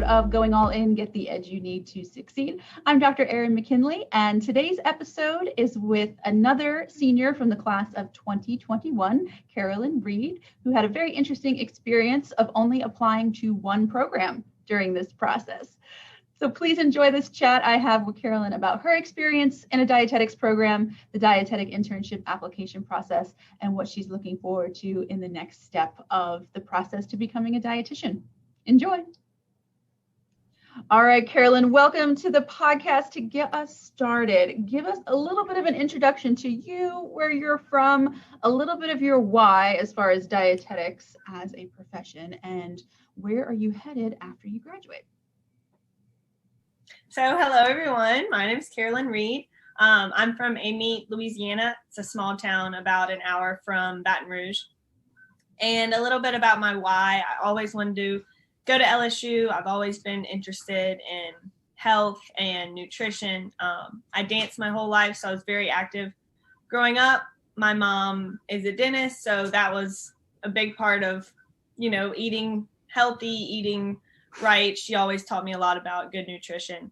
of Going All In, Get the Edge You Need to Succeed. I'm Dr. Erin McKinley, and today's episode is with another senior from the class of 2021, Carolyn Reed, who had a very interesting experience of only applying to one program during this process. So please enjoy this chat I have with Carolyn about her experience in a dietetics program, the dietetic internship application process, and what she's looking forward to in the next step of the process to becoming a dietitian. Enjoy. All right, Carolyn, welcome to the podcast. To get us started, give us a little bit of an introduction to you, where you're from, a little bit of your why as far as dietetics as a profession, and where are you headed after you graduate? So hello, everyone. My name is Carolyn Reed. I'm from Amite, Louisiana. It's a small town about an hour from Baton Rouge. And a little bit about my why. I always wanted to go to LSU. I've always been interested in health and nutrition. I danced my whole life, so I was very active growing up. My mom is a dentist, so that was a big part of, eating healthy, eating right. She always taught me a lot about good nutrition.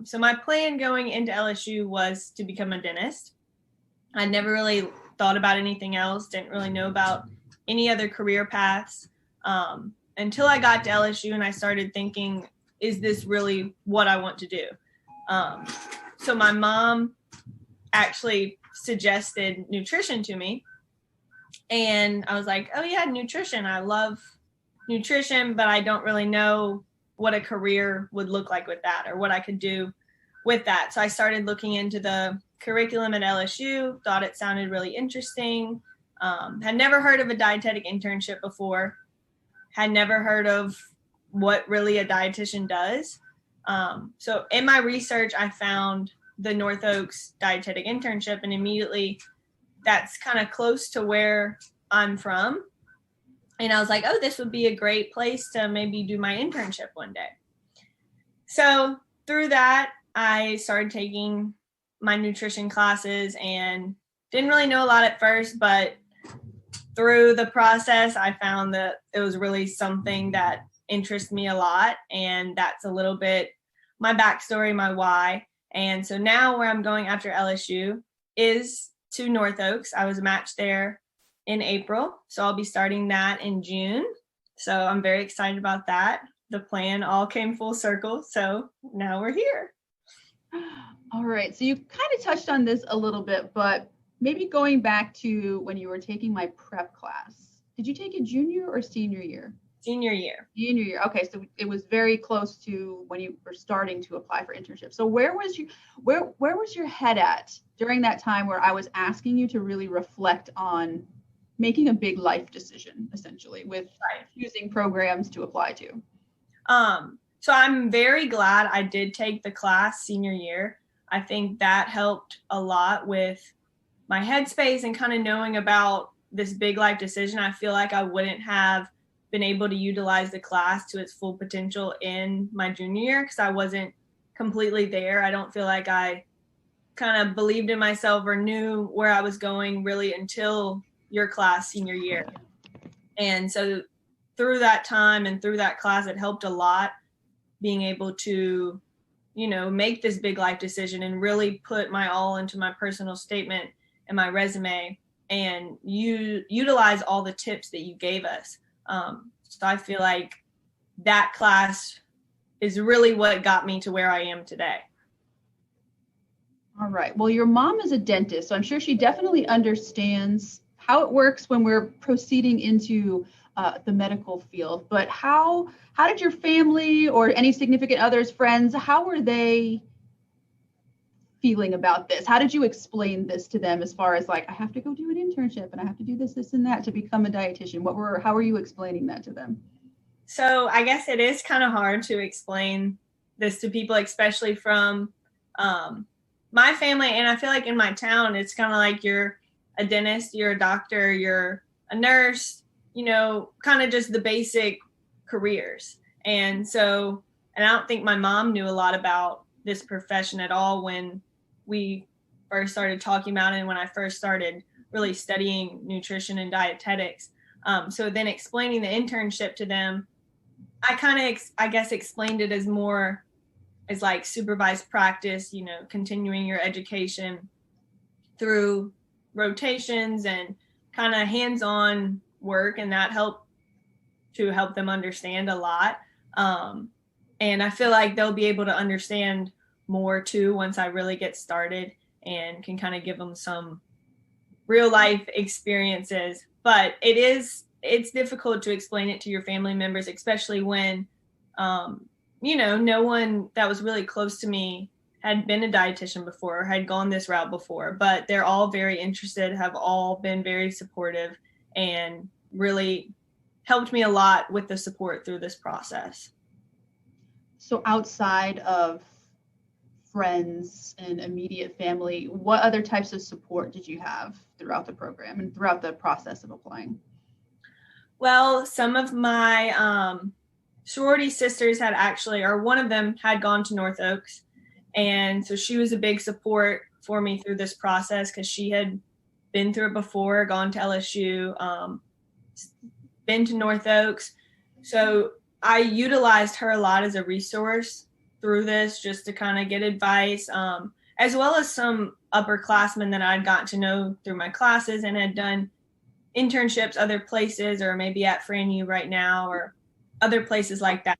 So my plan going into LSU was to become a dentist. I never really thought about anything else, didn't really know about any other career paths until I got to LSU and I started thinking, is this really what I want to do? So my mom actually suggested nutrition to me. And I was like, oh yeah, nutrition. I love nutrition, but I don't really know what a career would look like with that or what I could do with that. So I started looking into the curriculum at LSU, thought it sounded really interesting. Had never heard of a dietetic internship before, had never heard of what really a dietitian does. So in my research, I found the North Oaks dietetic internship, and immediately that's kind of close to where I'm from. And I was like, oh, this would be a great place to maybe do my internship one day. So through that, I started taking my nutrition classes and didn't really know a lot at first, but through the process, I found that it was really something that interests me a lot. And that's a little bit my backstory, my why. And so now where I'm going after LSU is to North Oaks. I was matched there in April. So I'll be starting that in June. So I'm very excited about that. The plan all came full circle. So now we're here. All right. So you kind of touched on this a little bit, but maybe going back to when you were taking my prep class, did you take it junior or senior year? Senior year. Senior year. Okay. So it was very close to when you were starting to apply for internships. So where was your head at during that time where I was asking you to really reflect on making a big life decision, essentially, with choosing programs to apply to? So I'm very glad I did take the class senior year. I think that helped a lot with my headspace and kind of knowing about this big life decision. I feel like I wouldn't have been able to utilize the class to its full potential in my junior year because I wasn't completely there. I don't feel like I kind of believed in myself or knew where I was going really until your class senior year. And so through that time and through that class, it helped a lot being able to, make this big life decision and really put my all into my personal statement and my resume and utilize all the tips that you gave us. So I feel like that class is really what got me to where I am today. All right. Well, your mom is a dentist, so I'm sure she definitely understands how it works when we're proceeding into the medical field. But how did your family or any significant others, friends, how were they feeling about this? How did you explain this to them as far as like, I have to go do an internship and I have to do this, and that to become a dietitian? How were you explaining that to them? So I guess it is kind of hard to explain this to people, especially from my family. And I feel like in my town, it's kind of like you're a dentist, you're a doctor, you're a nurse, kind of just the basic careers. And I don't think my mom knew a lot about this profession at all when we first started talking about it and when I first started really studying nutrition and dietetics. So then explaining the internship to them, I kind of, I guess, explained it as more as like supervised practice, continuing your education through rotations and kind of hands-on work, and that helped to help them understand a lot. And I feel like they'll be able to understand more too once I really get started and can kind of give them some real life experiences. But it's difficult to explain it to your family members, especially when, no one that was really close to me had been a dietitian before, or had gone this route before, but they're all very interested, have all been very supportive, and really helped me a lot with the support through this process. So outside of friends and immediate family, what other types of support did you have throughout the program and throughout the process of applying? Well, some of my sorority sisters had actually, or one of them had gone to North Oaks. And so she was a big support for me through this process because she had been through it before, gone to LSU, been to North Oaks. So I utilized her a lot as a resource through this, just to kind of get advice, as well as some upperclassmen that I'd gotten to know through my classes and had done internships other places, or maybe at FranU right now, or other places like that.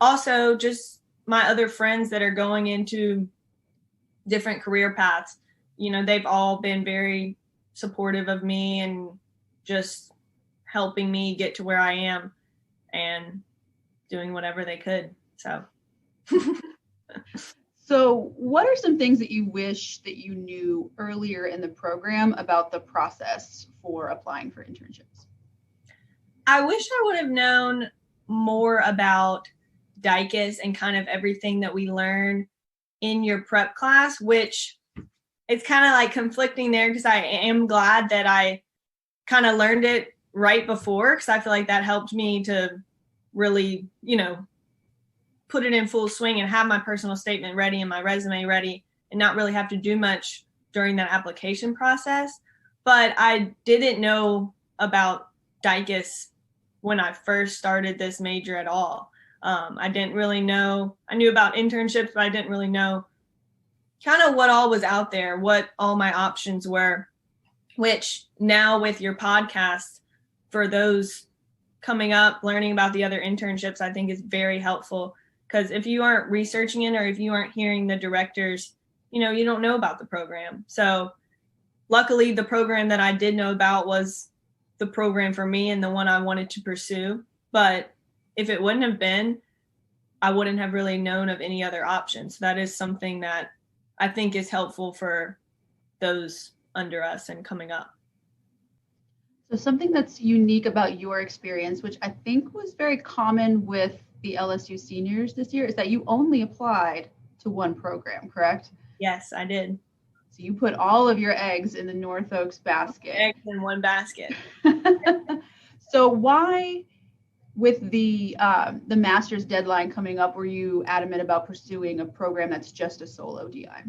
Also, just my other friends that are going into different career paths, they've all been very supportive of me and just helping me get to where I am and doing whatever they could. So what are some things that you wish that you knew earlier in the program about the process for applying for internships? I wish I would have known more about Diecast and kind of everything that we learn in your prep class, which it's kind of like conflicting there, because I am glad that I kind of learned it right before, because I feel like that helped me to really, put it in full swing and have my personal statement ready and my resume ready and not really have to do much during that application process. But I didn't know about Diecast when I first started this major at all. I didn't really know. I knew about internships, but I didn't really know kind of what all was out there, what all my options were, which now with your podcast, for those coming up, learning about the other internships, I think is very helpful, because if you aren't researching it, or if you aren't hearing the directors, you don't know about the program. So luckily the program that I did know about was the program for me and the one I wanted to pursue. But if it wouldn't have been, I wouldn't have really known of any other options. So that is something that I think is helpful for those under us and coming up. So something that's unique about your experience, which I think was very common with the LSU seniors this year, is that you only applied to one program, correct? Yes, I did. So you put all of your eggs in the North Oaks basket. Eggs in one basket. So why, with the master's deadline coming up, were you adamant about pursuing a program that's just a solo DI?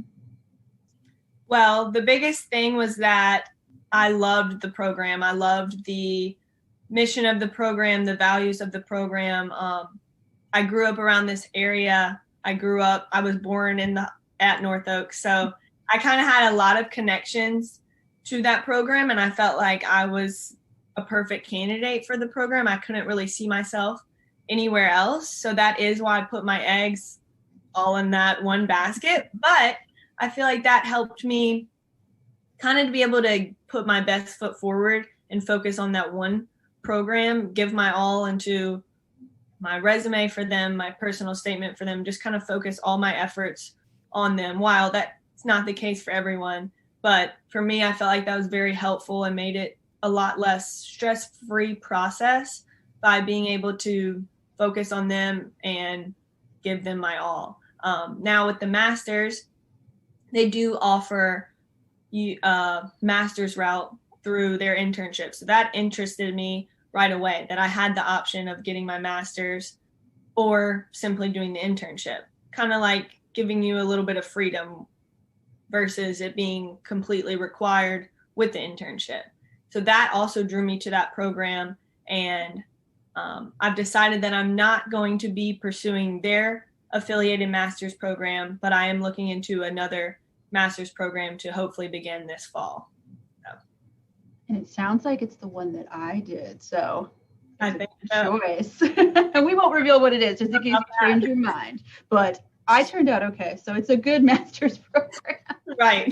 Well, the biggest thing was that I loved the program. I loved the mission of the program, the values of the program. I grew up around this area. I was born at North Oaks. So I kind of had a lot of connections to that program, and I felt like I was a perfect candidate for the program. I couldn't really see myself anywhere else. So that is why I put my eggs all in that one basket. But I feel like that helped me kind of to be able to put my best foot forward and focus on that one program, give my all into my resume for them, my personal statement for them, just kind of focus all my efforts on them. While that's not the case for everyone, but for me, I felt like that was very helpful and made it a lot less stress-free process by being able to focus on them and give them my all. Now with the masters, they do offer master's route through their internship. So that interested me right away, that I had the option of getting my master's or simply doing the internship, kind of like giving you a little bit of freedom versus it being completely required with the internship. So that also drew me to that program. And I've decided that I'm not going to be pursuing their affiliated master's program, but I am looking into another master's program to hopefully begin this fall. So. And it sounds like it's the one that I did. So I think so. Choice. And we won't reveal what it is just in case you change your mind. But I turned out okay. So it's a good master's program. Right.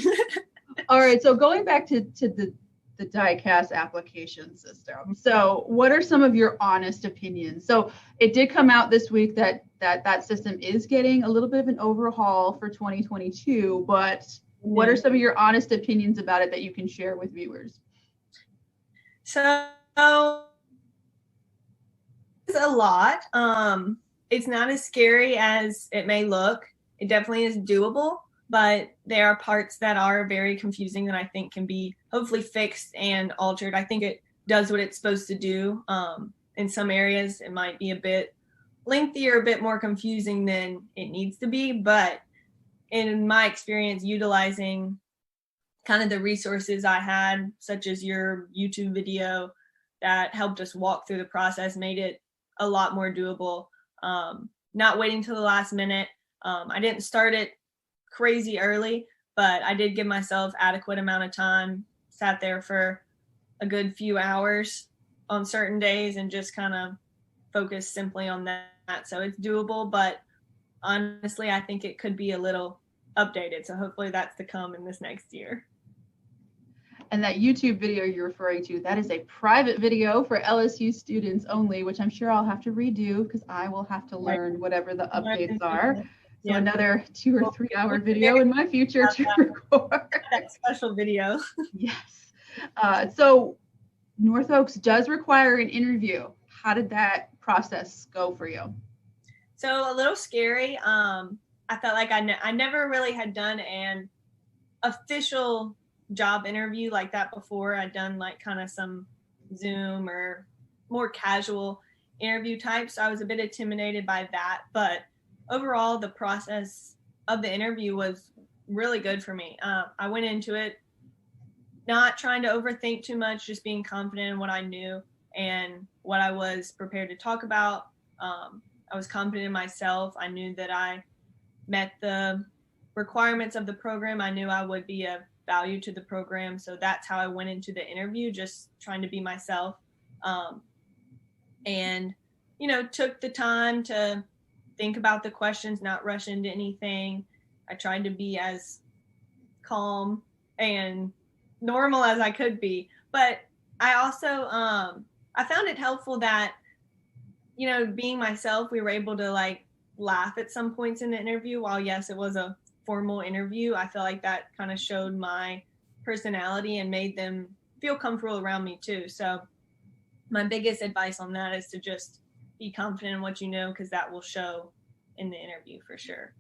All right. So going back to the Diecast application system. So what are some of your honest opinions? So it did come out this week that system is getting a little bit of an overhaul for 2022, but what are some of your honest opinions about it that you can share with viewers? So it's a lot. It's not as scary as it may look. It definitely is doable, but there are parts that are very confusing that I think can be hopefully fixed and altered. I think it does what it's supposed to do. In some areas, it might be a bit lengthier, a bit more confusing than it needs to be, but in my experience, utilizing kind of the resources I had, such as your YouTube video that helped us walk through the process, made it a lot more doable. Not waiting till the last minute. I didn't start it crazy early, but I did give myself adequate amount of time, sat there for a good few hours on certain days and just kind of focused simply on that. So it's doable, but honestly, I think it could be a little updated. So hopefully that's to come in this next year. And that YouTube video you're referring to, that is a private video for LSU students only, which I'm sure I'll have to redo because I will have to learn whatever the updates are. So another 2 or 3 hour video in my future to record. That special video. Yes. So North Oaks does require an interview. How did that process go for you? So a little scary. I felt like I never really had done an official job interview like that before. I'd done like kind of some Zoom or more casual interview types. So I was a bit intimidated by that, but overall the process of the interview was really good for me. I went into it not trying to overthink too much, just being confident in what I knew and what I was prepared to talk about. I was confident in myself. I knew that I met the requirements of the program. I knew I would be a value to the program. So that's how I went into the interview, just trying to be myself. And, took the time to think about the questions, not rush into anything. I tried to be as calm and normal as I could be. But I also, I found it helpful that, being myself, we were able to laugh at some points in the interview. While yes, it was a formal interview, I feel like that kind of showed my personality and made them feel comfortable around me too. So my biggest advice on that is to just be confident in what you know, because that will show in the interview for sure.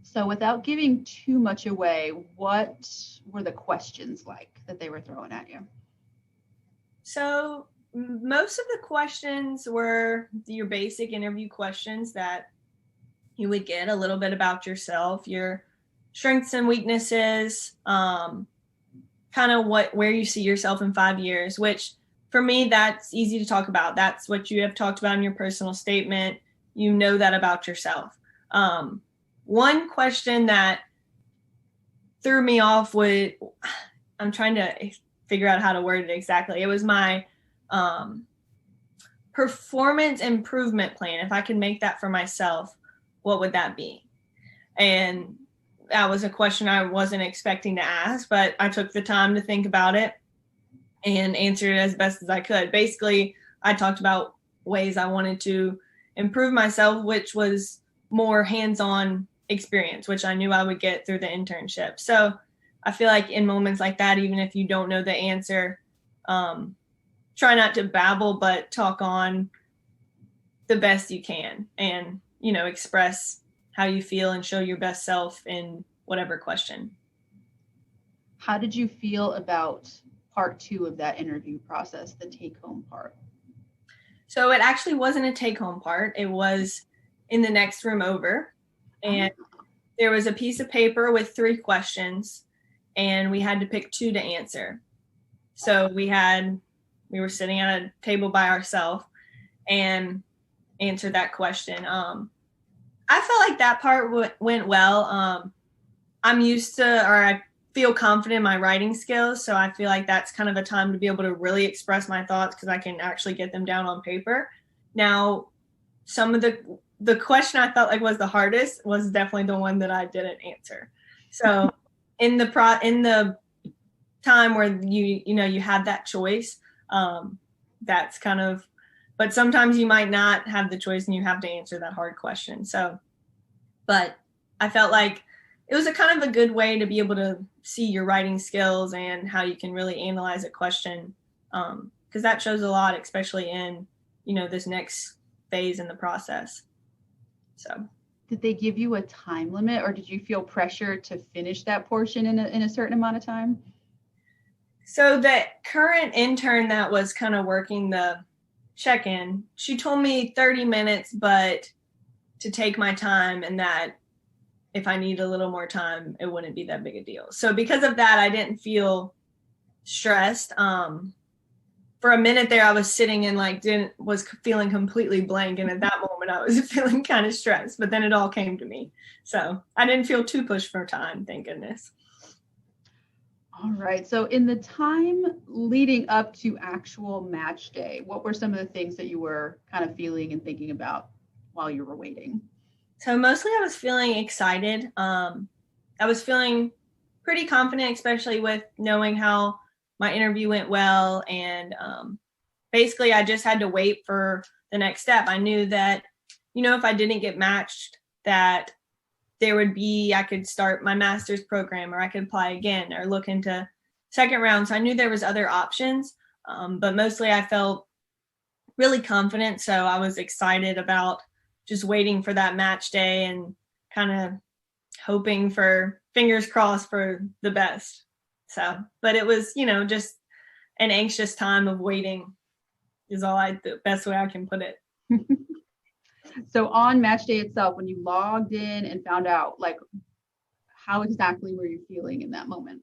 So without giving too much away, what were the questions like that they were throwing at you? So most of the questions were your basic interview questions that you would get, a little bit about yourself, your strengths and weaknesses, kind of where you see yourself in 5 years, which for me, that's easy to talk about. That's what you have talked about in your personal statement. You know that about yourself. One question that threw me off I'm trying to figure out how to word it exactly. It was my performance improvement plan. If I could make that for myself, what would that be? And that was a question I wasn't expecting to ask, but I took the time to think about it and answered it as best as I could. Basically, I talked about ways I wanted to improve myself, which was more hands-on experience, which I knew I would get through the internship. So I feel like in moments like that, even if you don't know the answer, try not to babble, but talk on the best you can and, express how you feel and show your best self in whatever question. How did you feel about part 2 of that interview process, the take-home part? So it actually wasn't a take-home part. It was in the next room over. And there was a piece of paper with 3 questions, and we had to pick 2 to answer. So we were sitting at a table by ourselves, and answer that question. I felt like that part went well. I'm used to, or I feel confident in my writing skills. So I feel like that's kind of a time to be able to really express my thoughts because I can actually get them down on paper. Now, some of the question I felt like was the hardest was definitely the one that I didn't answer. So in the time where you have that choice, that's kind of, but sometimes you might not have the choice and you have to answer that hard question. So, but I felt like it was a kind of a good way to be able to see your writing skills and how you can really analyze a question. Because that shows a lot, especially in, this next phase in the process. So. Did they give you a time limit, or did you feel pressure to finish that portion in a certain amount of time? So the current intern that was kind of working the check-in, she told me 30 minutes, but to take my time, and that if I need a little more time, it wouldn't be that big a deal. So because of that, I didn't feel stressed. For a minute there, I was sitting and was feeling completely blank. And at that moment, I was feeling kind of stressed, but then it all came to me. So I didn't feel too pushed for time, thank goodness. All right. So in the time leading up to actual match day, what were some of the things that you were kind of feeling and thinking about while you were waiting? So mostly I was feeling excited. I was feeling pretty confident, especially with knowing how my interview went well. And basically I just had to wait for the next step. I knew that, if I didn't get matched, that I could start my master's program, or I could apply again or look into second round. So I knew there was other options, but mostly I felt really confident. So I was excited about just waiting for that match day and kind of hoping for, fingers crossed, for the best. So, but it was, just an anxious time of waiting is the best way I can put it. So on match day itself, when you logged in and found out, how exactly were you feeling in that moment?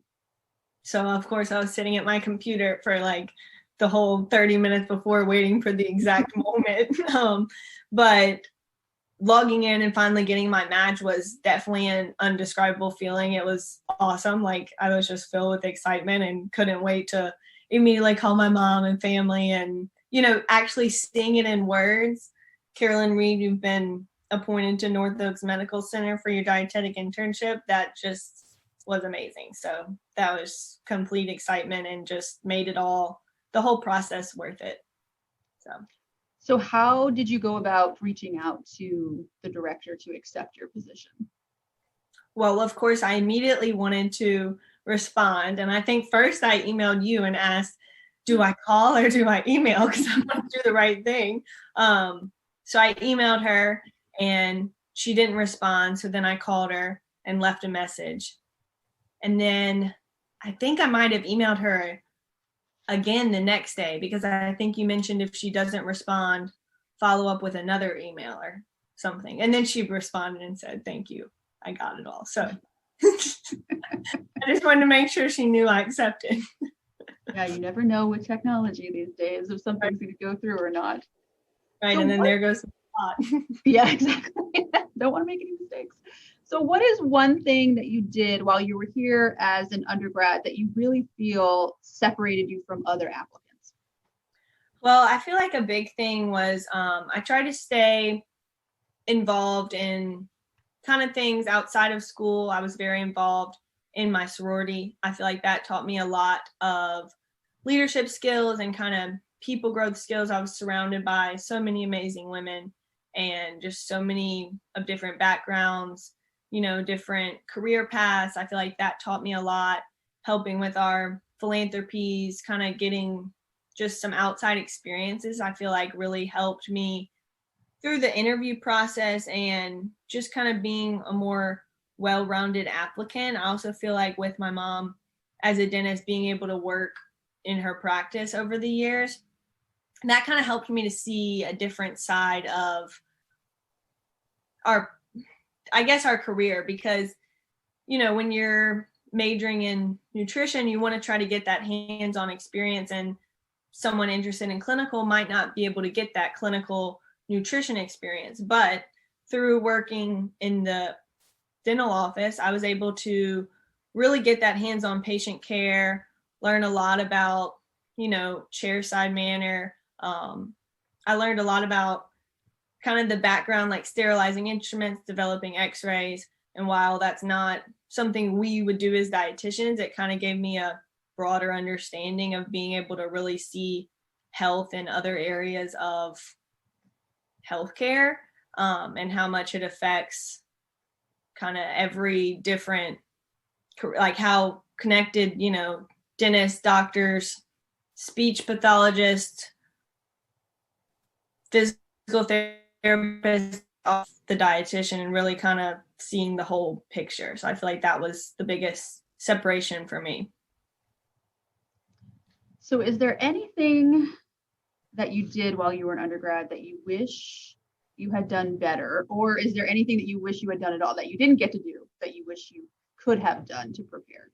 So of course I was sitting at my computer for the whole 30 minutes before, waiting for the exact moment. But logging in and finally getting my match was definitely an undescribable feeling. It was awesome. I was just filled with excitement and couldn't wait to immediately call my mom and family and, actually seeing it in words. Carolyn Reed, you've been appointed to North Oaks Medical Center for your dietetic internship. That just was amazing. So that was complete excitement and just made it all, the whole process, worth it. So how did you go about reaching out to the director to accept your position? Well, of course, I immediately wanted to respond. And I think first I emailed you and asked, do I call or do I email? Because I want to do the right thing. So I emailed her and she didn't respond. So then I called her and left a message. And then I think I might have emailed her again the next day, because I think you mentioned if she doesn't respond, follow up with another email or something. And then she responded and said, thank you. I got it all. So I just wanted to make sure she knew I accepted. Yeah, you never know with technology these days if something's going to go through or not. Right. So and then there goes the thought. Yeah, exactly. Don't want to make any mistakes. So what is one thing that you did while you were here as an undergrad that you really feel separated you from other applicants? Well, I feel like a big thing was I try to stay involved in kind of things outside of school. I was very involved in my sorority. I feel like that taught me a lot of leadership skills and kind of people growth skills. I was surrounded by so many amazing women and just so many of different backgrounds, different career paths. I feel like that taught me a lot, helping with our philanthropies, kind of getting just some outside experiences. I feel like really helped me through the interview process and just kind of being a more well-rounded applicant. I also feel like with my mom as a dentist, being able to work in her practice over the years, that kind of helped me to see a different side of our career, because, when you're majoring in nutrition, you want to try to get that hands-on experience. And someone interested in clinical might not be able to get that clinical nutrition experience. But through working in the dental office, I was able to really get that hands-on patient care, learn a lot about, chair-side manner. I learned a lot about kind of the background, like sterilizing instruments, developing x-rays. And while that's not something we would do as dietitians, it kind of gave me a broader understanding of being able to really see health in other areas of healthcare, and how much it affects kind of every different, like how connected, dentists, doctors, speech pathologists, physical therapists, the dietitian, and really kind of seeing the whole picture. So I feel like that was the biggest separation for me. So is there anything that you did while you were an undergrad that you wish you had done better? Or is there anything that you wish you had done at all that you didn't get to do that you wish you could have done to prepare?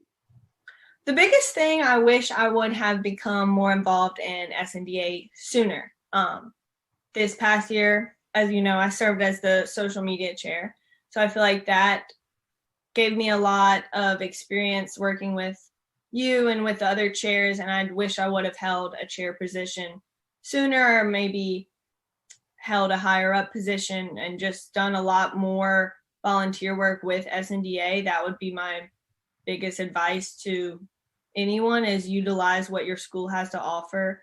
The biggest thing, I wish I would have become more involved in SNDA sooner. This past year, as you know, I served as the social media chair. So I feel like that gave me a lot of experience working with you and with the other chairs. And I wish I would have held a chair position sooner, or maybe held a higher up position and just done a lot more volunteer work with SNDA. That would be my biggest advice to anyone, is utilize what your school has to offer.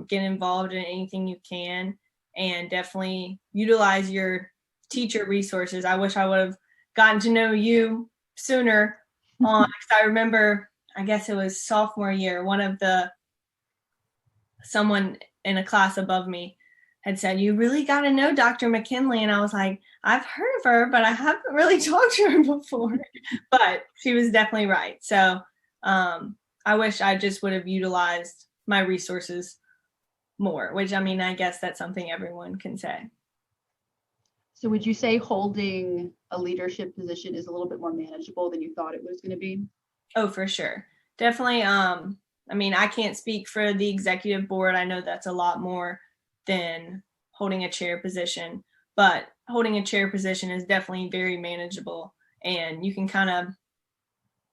Get involved in anything you can, and definitely utilize your teacher resources. I wish I would have gotten to know you sooner on, because I remember, I guess it was sophomore year, someone in a class above me had said, "You really got to know Dr. McKinley." And I was like, I've heard of her, but I haven't really talked to her before. But she was definitely right. So I wish I just would have utilized my resources more, which, I mean, I guess that's something everyone can say. So would you say holding a leadership position is a little bit more manageable than you thought it was going to be? Oh, for sure. Definitely. I mean, I can't speak for the executive board. I know that's a lot more than holding a chair position, but holding a chair position is definitely very manageable. And you can kind of,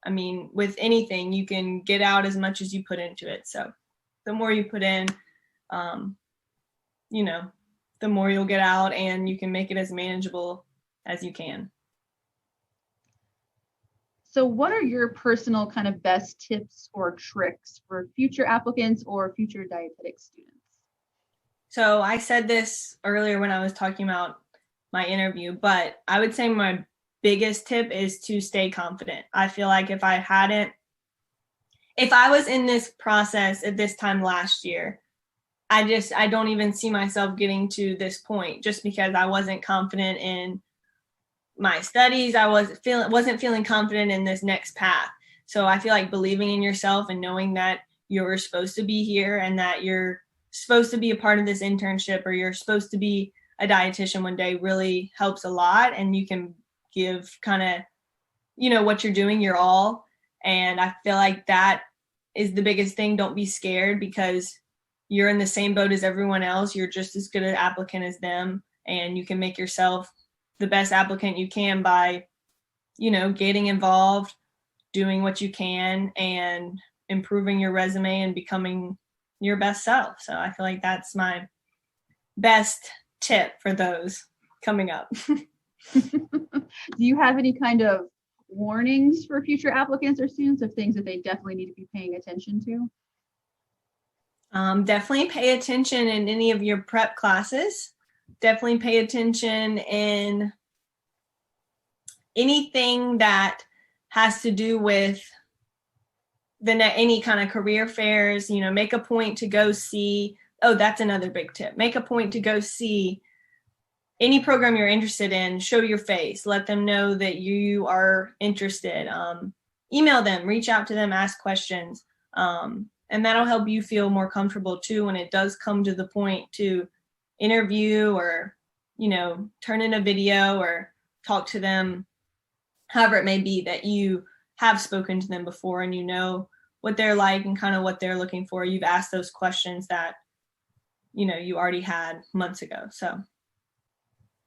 I mean, with anything, you can get out as much as you put into it. So the more you put in, the more you'll get out, and you can make it as manageable as you can. So what are your personal kind of best tips or tricks for future applicants or future dietetic students? So I said this earlier when I was talking about my interview, but I would say my biggest tip is to stay confident. I feel like if I was in this process at this time last year, I don't even see myself getting to this point, just because I wasn't confident in my studies. I wasn't feeling confident in this next path. So I feel like believing in yourself and knowing that you're supposed to be here, and that you're supposed to be a part of this internship, or you're supposed to be a dietitian one day, really helps a lot. And you can give kind of, what you're doing, your all. And I feel like that is the biggest thing. Don't be scared, because you're in the same boat as everyone else. You're just as good an applicant as them, and you can make yourself the best applicant you can by, getting involved, doing what you can, and improving your resume and becoming your best self. So I feel like that's my best tip for those coming up. Do you have any kind of warnings for future applicants or students of things that they definitely need to be paying attention to? Definitely pay attention in any of your prep classes. Definitely pay attention in anything that has to do with any kind of career fairs. Make a point to go see. Oh, that's another big tip. Make a point to go see any program you're interested in. Show your face. Let them know that you are interested. Email them, reach out to them, ask questions. And that'll help you feel more comfortable too when it does come to the point to interview, or, turn in a video or talk to them, however it may be, that you have spoken to them before and what they're like and kind of what they're looking for. You've asked those questions that, you already had months ago. So.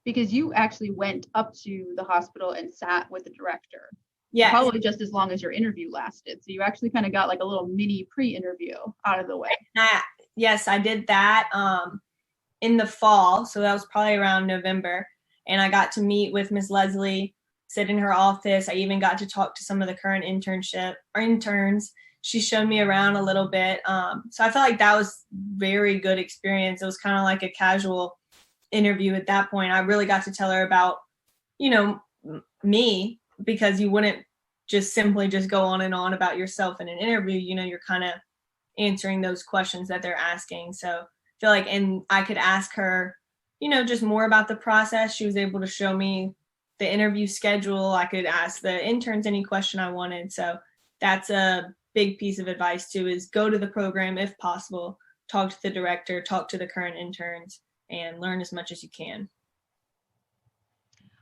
Because you actually went up to the hospital and sat with the director. Yeah. Probably just as long as your interview lasted. So you actually kind of got like a little mini pre-interview out of the way. Yes, I did that in the fall. So that was probably around November. And I got to meet with Ms. Leslie, sit in her office. I even got to talk to some of the current interns. She showed me around a little bit. So I felt like that was very good experience. It was kind of like a casual interview at that point. I really got to tell her about, me, because you wouldn't just simply just go on and on about yourself in an interview. You're kind of answering those questions that they're asking. So I feel like, and I could ask her, just more about the process. She was able to show me the interview schedule. I could ask the interns any question I wanted. So that's a big piece of advice too, is go to the program if possible, talk to the director, talk to the current interns, and learn as much as you can.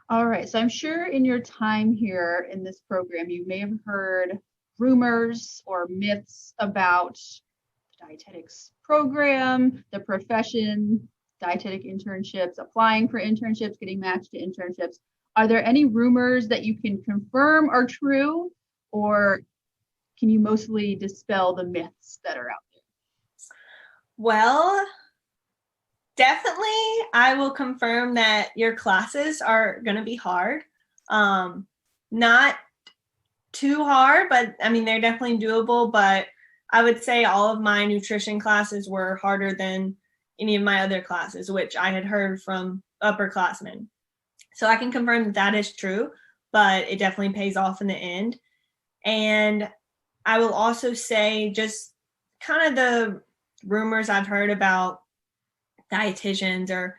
All right. So I'm sure in your time here in this program, you may have heard rumors or myths about the dietetics program, the profession, dietetic internships, applying for internships, getting matched to internships. Are there any rumors that you can confirm are true, or can you mostly dispel the myths that are out there? Well, definitely, I will confirm that your classes are going to be hard. Not too hard, but I mean, they're definitely doable. But I would say all of my nutrition classes were harder than any of my other classes, which I had heard from upperclassmen. So I can confirm that that is true, but it definitely pays off in the end. And I will also say just kind of the rumors I've heard about dietitians or,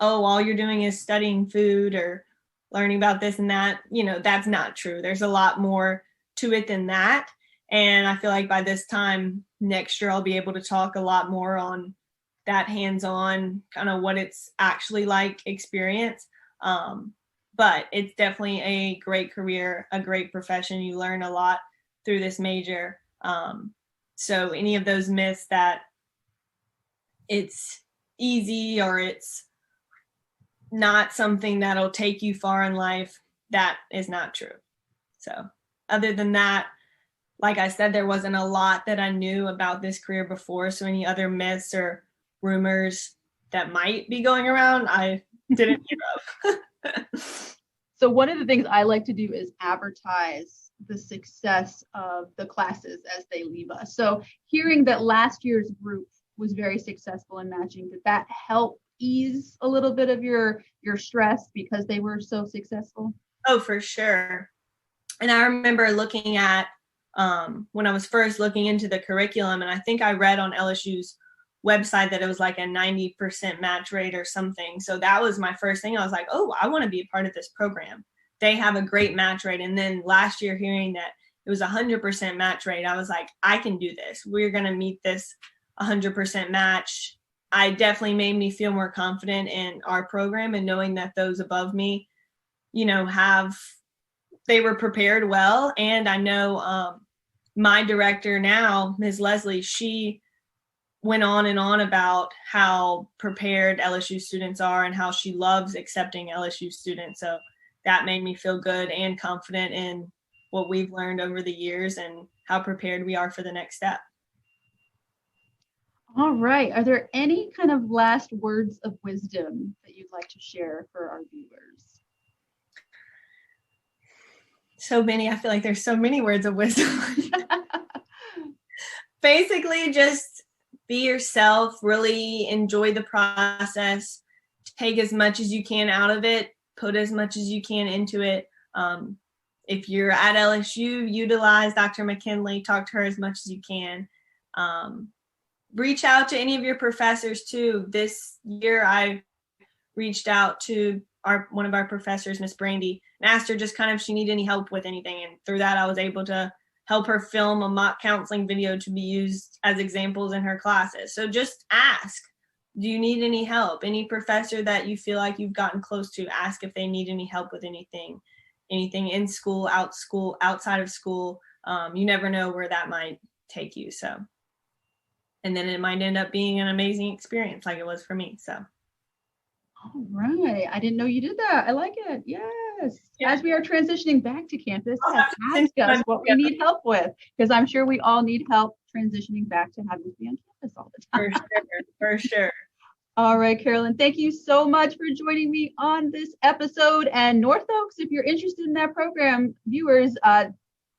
all you're doing is studying food or learning about this and that, that's not true. There's a lot more to it than that. And I feel like by this time next year, I'll be able to talk a lot more on that hands-on kind of what it's actually like experience. But it's definitely a great career, a great profession. You learn a lot through this major. So any of those myths that it's easy or it's not something that'll take you far in life, that is not true. So other than that, like I said, there wasn't a lot that I knew about this career before. So any other myths or rumors that might be going around, I didn't hear of. So one of the things I like to do is advertise the success of the classes as they leave us. So hearing that last year's group was very successful in matching, did that help ease a little bit of your stress because they were so successful? Oh, for sure. And I remember looking at when I was first looking into the curriculum, and I think I read on LSU's website that it was like a 90% match rate or something. So that was my first thing. I was like, oh, I want to be a part of this program. They have a great match rate. And then last year hearing that it was 100% match rate, I was like, I can do this. We're going to meet this 100% match. I definitely made me feel more confident in our program and knowing that those above me, they were prepared well. And I know my director now, Ms. Leslie, she went on and on about how prepared LSU students are and how she loves accepting LSU students. So that made me feel good and confident in what we've learned over the years and how prepared we are for the next step. All right. Are there any kind of last words of wisdom that you'd like to share for our viewers? So many. I feel like there's so many words of wisdom. Basically, just be yourself, really enjoy the process, take as much as you can out of it, put as much as you can into it. If you're at LSU, utilize Dr. McKinley, talk to her as much as you can. Reach out to any of your professors too. This year I reached out to one of our professors, Miss Brandy, and asked her just kind of if she needed any help with anything. And through that, I was able to help her film a mock counseling video to be used as examples in her classes. So just ask, do you need any help? Any professor that you feel like you've gotten close to, ask if they need any help with anything in school, outside of school. you never know where that might take you. So, and then it might end up being an amazing experience like it was for me. So. All right. I didn't know you did that. I like it. Yes. Yeah. As we are transitioning back to campus, ask us what we need help with, because I'm sure we all need help transitioning back to having to be on campus all the time. For sure. All right, Carolyn, thank you so much for joining me on this episode. And North Oaks, if you're interested in that program, viewers,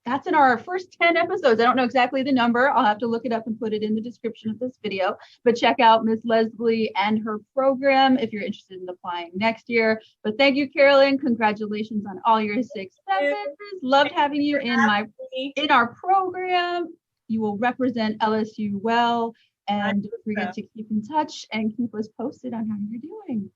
that's in our first 10 episodes. I don't know exactly the number. I'll have to look it up and put it in the description of this video. But check out Miss Leslie and her program if you're interested in applying next year. But thank you, Carolyn. Congratulations on all your successes. Loved having you in our program. You will represent LSU well. And don't forget to keep in touch and keep us posted on how you're doing.